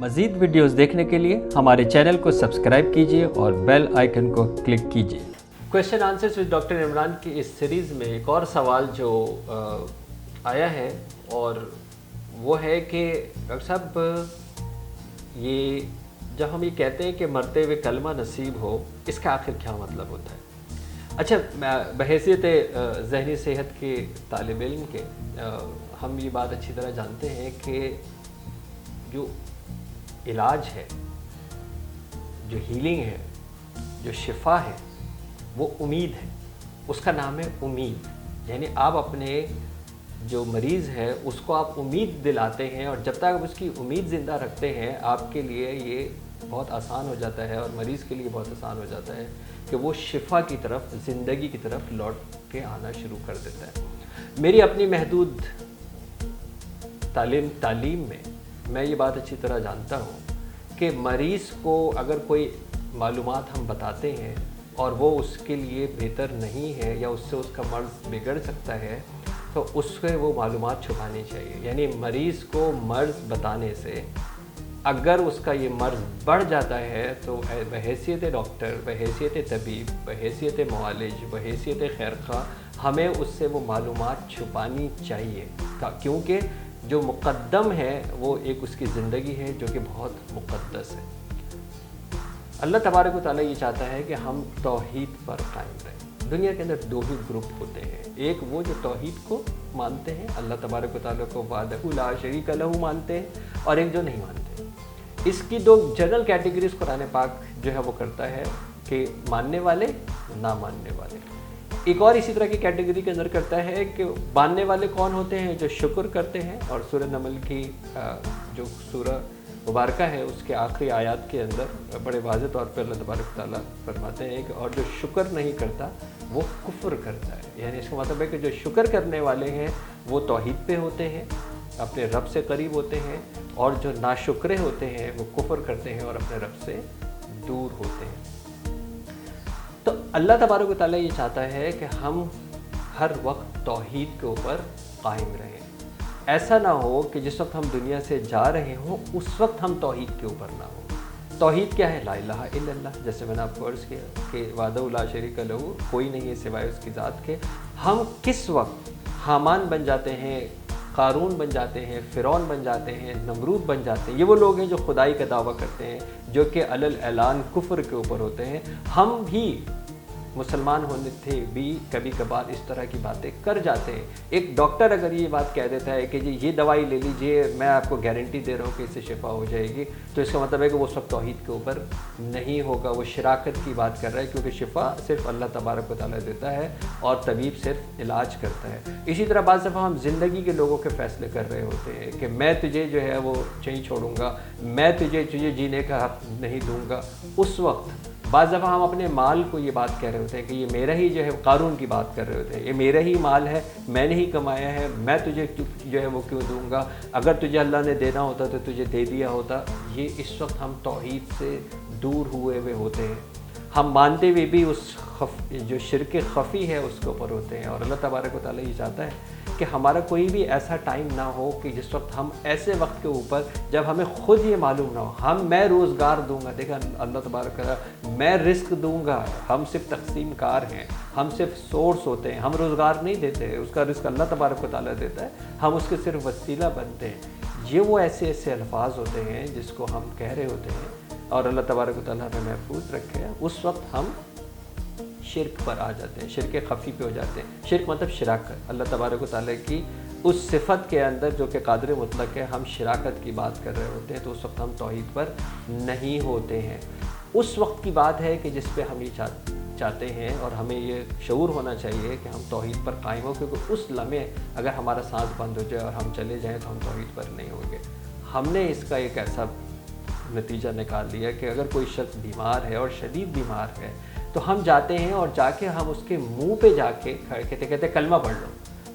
मज़ीद वीडियोस देखने के लिए हमारे चैनल को सब्सक्राइब कीजिए और बेल आइकन को क्लिक कीजिए। Question answers with doctor Imran की इस सीरीज़ में एक और सवाल जो आया है और वो है कि डॉक्टर साहब ये जब हम ये कहते हैं कि मरते हुए कलमा नसीब हो, इसका आखिर क्या मतलब होता है? अच्छा, बहैसियत ज़हनी सेहत के तालिब इल्म के हम ये बात अच्छी तरह जानते हैं कि जो इलाज है, जो हीलिंग है, जो शिफा है, वो उम्मीद है। उसका नाम है उम्मीद। यानी आप अपने जो मरीज़ है उसको आप उम्मीद दिलाते हैं और जब तक आप उसकी उम्मीद ज़िंदा रखते हैं आपके लिए ये बहुत आसान हो जाता है और मरीज़ के लिए बहुत आसान हो जाता है कि वो शिफा की तरफ, ज़िंदगी की तरफ लौट के आना शुरू कर देता है। मेरी अपनी महदूद तालीम में मैं ये बात अच्छी तरह जानता हूँ कि मरीज़ को अगर कोई मालूमात हम बताते हैं और वो उसके लिए बेहतर नहीं है या उससे उसका मर्ज़ बिगड़ सकता है तो उससे वो मालूमात छुपानी चाहिए। यानी मरीज़ को मर्ज़ बताने से अगर उसका ये मर्ज़ बढ़ जाता है तो बहैसियत डॉक्टर, बहैसियत तबीब, बहैसियत मुआलिज, बहैसियत खैरख्वाह हमें उससे वो मालूमात छुपानी चाहिए, क्योंकि जो मुक़द्दम है वो एक उसकी ज़िंदगी है जो कि बहुत मुक़द्दस है। अल्लाह तबारक व तआला ये चाहता है कि हम तौहीद पर कायम रहें। दुनिया के अंदर दो ही ग्रुप होते हैं, एक वो जो तौहीद को मानते हैं, अल्लाह तबारक व तआला को वाहदहू ला शरीक लहू मानते हैं, और एक जो नहीं मानते। इसकी दो जनरल कैटेगरीज़ कुरान पाक जो है वो करता है कि मानने वाले, ना मानने वाले। एक और इसी तरह की कैटेगरी के अंदर करता है कि मानने वाले कौन होते हैं, जो शुक्र करते हैं। और सूरह नमल की जो सूरह मुबारका है उसके आखिरी आयत के अंदर बड़े वाज़ेह तौर पर अल्लाह तबारक व तआला फरमाते हैं कि और जो शुक्र नहीं करता वो कुफ्र करता है। यानी इसका मतलब है कि जो शुक्र करने वाले हैं वो तौहीद पे होते हैं, अपने रब से करीब होते हैं, और जो नाशुक्रे होते हैं वो कुफ्र करते हैं और अपने रब से दूर होते हैं। तो अल्लाह तबारक व तआला ये चाहता है कि हम हर वक्त तौहीद के ऊपर कायम रहें। ऐसा ना हो कि जिस वक्त हम दुनिया से जा रहे हों उस वक्त हम तौहीद के ऊपर ना हो। तौहीद क्या है? ला इलाहा इल्लल्लाह, जैसे मैंने आपको अर्ज़ किया कि वाहदहू ला शरीक लहू, कोई नहीं है सिवाय उसकी ज़ात के। हम किस वक्त हामान बन जाते हैं, कारून बन जाते हैं, फ़िरौन बन जाते हैं, नमरूद बन जाते हैं, ये वो लोग हैं जो खुदाई का दावा करते हैं, जो कि अलल ऐलान कुफ्र के ऊपर होते हैं। हम भी मुसलमान होने थे भी कभी कभार इस तरह की बातें कर जाते हैं। एक डॉक्टर अगर ये बात कह देता है कि जी ये दवाई ले लीजिए, मैं आपको गारंटी दे रहा हूँ कि इससे शिफा हो जाएगी, तो इसका मतलब है कि वो सब तौहीद के ऊपर नहीं होगा, वो शराकत की बात कर रहा है, क्योंकि शिफा सिर्फ अल्लाह तबारक व तआला देता है और तबीब सिर्फ इलाज करता है। इसी तरह बाज़ दफ़ा हम ज़िंदगी के लोगों के फ़ैसले कर रहे होते हैं कि मैं तुझे जो है वो नहीं छोड़ूंगा, मैं तुझे जीने का हक़ नहीं दूँगा। उस वक्त बाज़ दफ़ा हम अपने माल को ये बात कह रहे होते हैं कि ये मेरा ही जो है, कारून की बात कर रहे होते हैं, ये मेरा ही माल है, मैंने ही कमाया है, मैं तुझे जो है वो क्यों दूंगा, अगर तुझे अल्लाह ने देना होता तो तुझे दे दिया होता। ये इस वक्त हम तौहीद से दूर हुए हुए होते हैं। हम मानते हुए भी उस जो शिरक खफ़ी है उसके ऊपर होते हैं। और अल्लाह तबारक व तआला ये चाहता है कि हमारा कोई भी ऐसा टाइम ना हो कि जिस वक्त हम ऐसे वक्त के ऊपर जब हमें ख़ुद ये मालूम ना हो, मैं रोज़गार दूंगा, देखा अल्लाह तबारक व तआला, मैं रिस्क दूंगा, हम सिर्फ तकसीम कार हैं, हम सिर्फ सोर्स होते हैं, हम रोज़गार नहीं देते, उसका रिस्क अल्लाह तबारक व तआला देता है, हम उसके सिर्फ वसीला बनते हैं। ये वो ऐसे ऐसे अल्फाज होते हैं जिसको हम कह रहे होते हैं और अल्लाह तबारक व तआला हमें महफूज रखे। उस वक्त हम शिरक पर आ जाते हैं, शिरक खफ़ी पे हो जाते हैं। शिरक मतलब शराकत, अल्लाह तबारक व तआला की उस सिफ़त के अंदर जो कि कादिर मुतलक है, हम शराकत की बात कर रहे होते हैं, तो उस वक्त हम तौहीद पर नहीं होते हैं। उस वक्त की बात है कि जिस पे हम ये चाहते हैं और हमें ये शऊर होना चाहिए कि हम तौहीद पर कायम हो, क्योंकि उस लम्हे अगर हमारा सांस बंद हो जाए और हम चले जाएँ तो हम तौहीद पर नहीं होंगे। हमने इसका एक ऐसा नतीजा निकाल लिया कि अगर कोई शख्स बीमार है और शदीद बीमार है तो हम जाते हैं और जाके हम उसके मुंह पे जाके कहते कलमा पढ़ लो,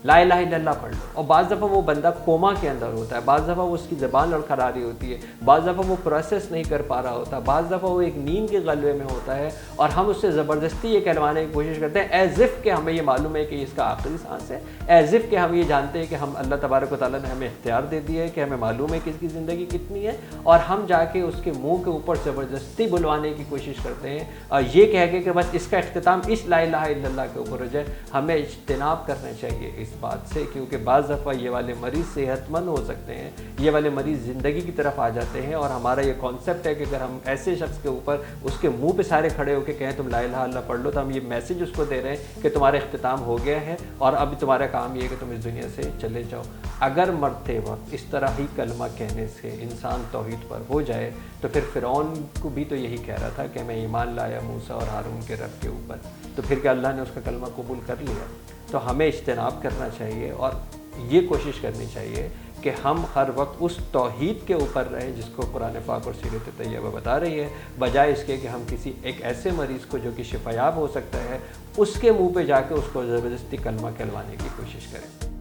ला इलाहा इल्लल्लाह पढ़ लो। और बाज़ दफ़ा वो बंदा कोमा के अंदर होता है, बाज़ दफ़ा वो उसकी ज़बान लड़खड़ा रही होती है, बाज़ दफ़ा वो प्रोसेस नहीं कर पा रहा होता, बाज़ दफ़ा वो एक नींद के गलबे में होता है और हम उससे ज़बरदस्ती ये कहलवाने की कोशिश करते हैं एज़ इफ़ कि हमें ये मालूम है कि इसका आखिरी सांस है, एज़ इफ़ कि हम ये जानते हैं कि हम अल्लाह तबारक व तआला ने हमें इख्तियार दे दिया है, कि हमें मालूम है कि इसकी ज़िंदगी कितनी है, और हम जाके उसके मुँह के ऊपर ज़बरदस्ती बुलवाने की कोशिश करते हैं और ये कह के कि बस इसका इख्तिताम इस ला इलाहा इल्लल्लाह के ऊपर हो जाए। हमें इज्तिनाब करना चाहिए इस बात से, क्योंकि बाज़ दफ़ा ये वाले मरीज़ सेहतमंद हो सकते हैं, ये वाले मरीज़ ज़िंदगी की तरफ आ जाते हैं, और हमारा ये कॉन्सेप्ट है कि अगर हम ऐसे शख्स के ऊपर उसके मुंह पे सारे खड़े होकर कहें तुम ला इलाहा इल्लल्लाह पढ़ लो, तो हम ये मैसेज उसको दे रहे हैं कि तुम्हारा इख्तिताम हो गया है और अब तुम्हारा काम ये है कि तुम इस दुनिया से चले जाओ। अगर मरते वक्त इस तरह ही कलमा कहने से इंसान तौहीद पर हो जाए तो फिर फ़िरौन को भी तो यही कह रहा था कि मैं ईमान लाया मूसा और हारून के रब के ऊपर, तो फिर क्या अल्लाह ने उसका कलमा कबूल कर लिया? तो हमें इज्तिनाब करना चाहिए और ये कोशिश करनी चाहिए कि हम हर वक्त उस तौहीद के ऊपर रहें जिसको कुरान पाक और सीरत तैयबा बता रही है, बजाय इसके कि हम किसी एक ऐसे मरीज़ को जो कि शिफायाब हो सकता है उसके मुंह पे जाके उसको ज़बरदस्ती कलमा कहलवाने की कोशिश करें।